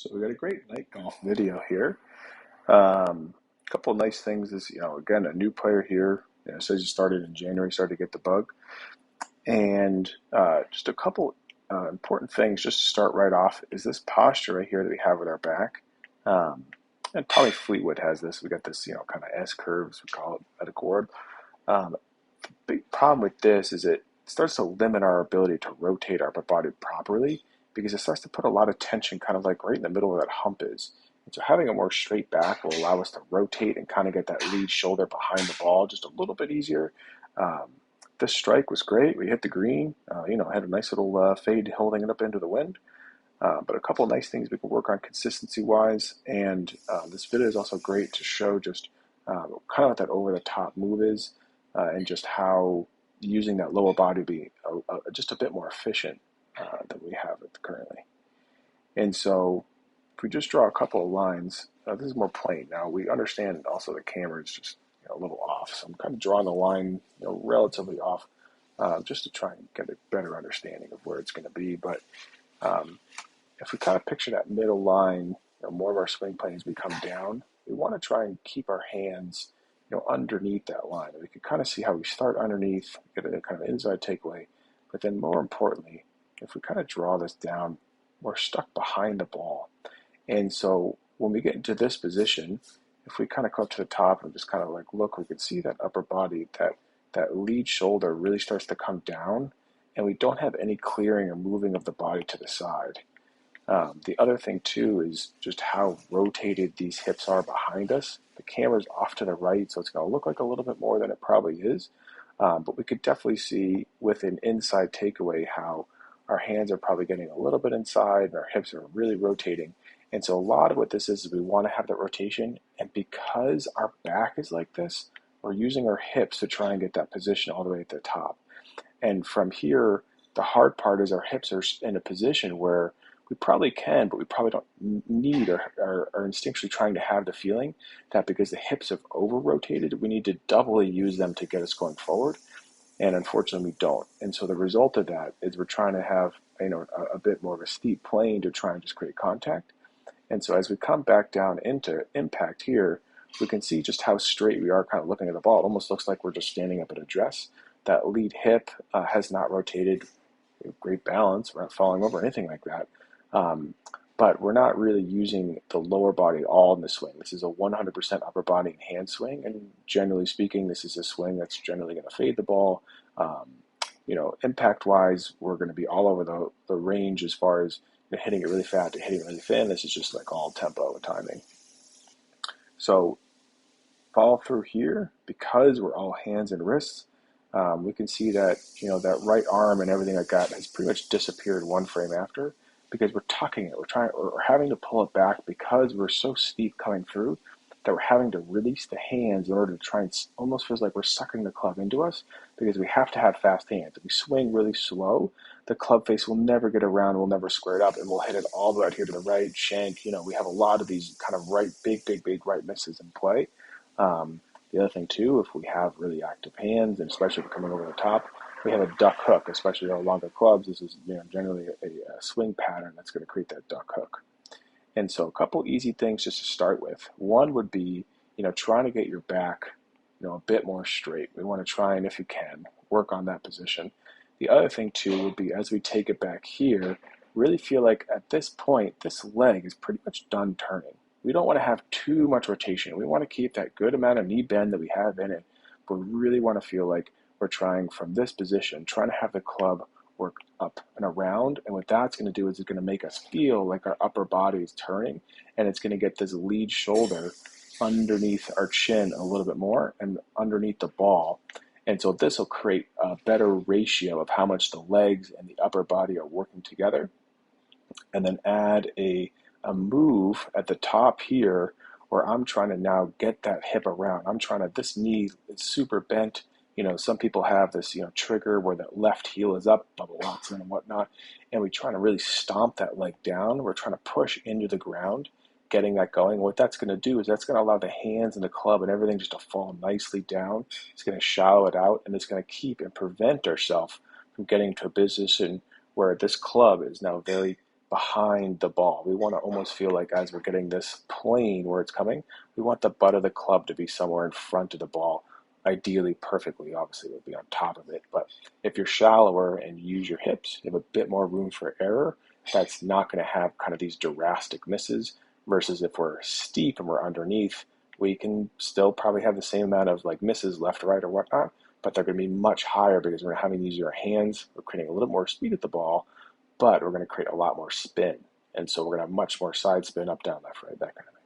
So we got a great night golf video here. A couple of nice things is, again, a new player here. Says you started in January, started to get the bug. And just a couple important things just to start right off is this posture right here that we have with our back. Um, and Tommy Fleetwood has this. We got this, kind of S curve, as we call it, at a chord. The big problem with this is it starts to limit our ability to rotate our upper body properly because it starts to put a lot of tension kind of like right in the middle where that hump is. And so having a more straight back will allow us to rotate and kind of get that lead shoulder behind the ball just a little bit easier. Um, this strike was great. We hit the green, had a nice little fade holding it up into the wind. But a couple of nice things we can work on consistency wise. And this video is also great to show just kind of what that over the top move is and just how using that lower body be just a bit more efficient than we have it currently. And so if we just draw a couple of lines, this is more plain. Now we understand also the camera is just a little off. So I'm kind of drawing the line relatively off just to try and get a better understanding of where it's going to be. But if we kind of picture that middle line, more of our swing planes become down. We want to try and keep our hands, underneath that line. We can kind of see how we start underneath, get a kind of inside takeaway, but then more importantly, if we kind of draw this down, we're stuck behind the ball. And so when we get into this position, if we kind of come up to the top and just kind of like look, we can see that upper body, that lead shoulder really starts to come down, and we don't have any clearing or moving of the body to the side. The other thing too is just how rotated these hips are behind us. The camera's off to the right, so it's going to look like a little bit more than it probably is. But we could definitely see with an inside takeaway how our hands are probably getting a little bit inside and our hips are really rotating. And so a lot of what this is we want to have that rotation. And because our back is like this, we're using our hips to try and get that position all the way at the top. And from here, the hard part is our hips are in a position where we probably can, but we probably don't need or are instinctually trying to have the feeling that because the hips have over-rotated, we need to doubly use them to get us going forward. And unfortunately, we don't. And so the result of that is we're trying to have a bit more of a steep plane to try and just create contact. And so as we come back down into impact here, we can see just how straight we are kind of looking at the ball. It almost looks like we're just standing up at a dress. That lead hip has not rotated. We have great balance. We're not falling over or anything like that. But we're not really using the lower body all in the swing. This is a 100% upper body and hand swing, and generally speaking, this is a swing that's generally going to fade the ball. Impact-wise, we're going to be all over the range as far as hitting it really fast to hitting it really thin. This is just like all tempo and timing. So follow through here, because we're all hands and wrists, we can see that that right arm and everything like that has pretty much disappeared one frame after, because we're tucking it. We're having to pull it back because we're so steep coming through that we're having to release the hands in order to try and almost feels like we're sucking the club into us, because we have to have fast hands. If we swing really slow, the club face will never get around, we'll never square it up, and we'll hit it all the way out here to the right shank. We have a lot of these kind of big right misses in play. The other thing too, if we have really active hands, and especially if we're coming over the top, we have a duck hook, especially our longer clubs. This is generally a swing pattern that's going to create that duck hook. And so a couple easy things just to start with. One would be, trying to get your back, a bit more straight. We want to try and, if you can, work on that position. The other thing too would be, as we take it back here, really feel like at this point, this leg is pretty much done turning. We don't want to have too much rotation. We want to keep that good amount of knee bend that we have in it, but we really want to feel like we're trying from this position, trying to have the club work up and around. And what that's going to do is it's going to make us feel like our upper body is turning, and it's going to get this lead shoulder underneath our chin a little bit more and underneath the ball. And so this will create a better ratio of how much the legs and the upper body are working together. And then add a move at the top here where I'm trying to now get that hip around. This knee is super bent. Some people have this, trigger where that left heel is up, Bubba Watson and whatnot, and we're trying to really stomp that leg down. We're trying to push into the ground, getting that going. What that's going to do is that's going to allow the hands and the club and everything just to fall nicely down. It's going to shallow it out, and it's going to keep and prevent ourselves from getting to a position where this club is now very behind the ball. We want to almost feel like as we're getting this plane where it's coming, we want the butt of the club to be somewhere in front of the ball. Ideally, perfectly, obviously, it would be on top of it. But if you're shallower and you use your hips, you have a bit more room for error. That's not going to have kind of these drastic misses. Versus if we're steep and we're underneath, we can still probably have the same amount of like misses left, right, or whatnot, but they're going to be much higher because we're having to use our hands. We're creating a little more speed at the ball, but we're going to create a lot more spin. And so we're going to have much more side spin, up, down, left, right, that kind of thing.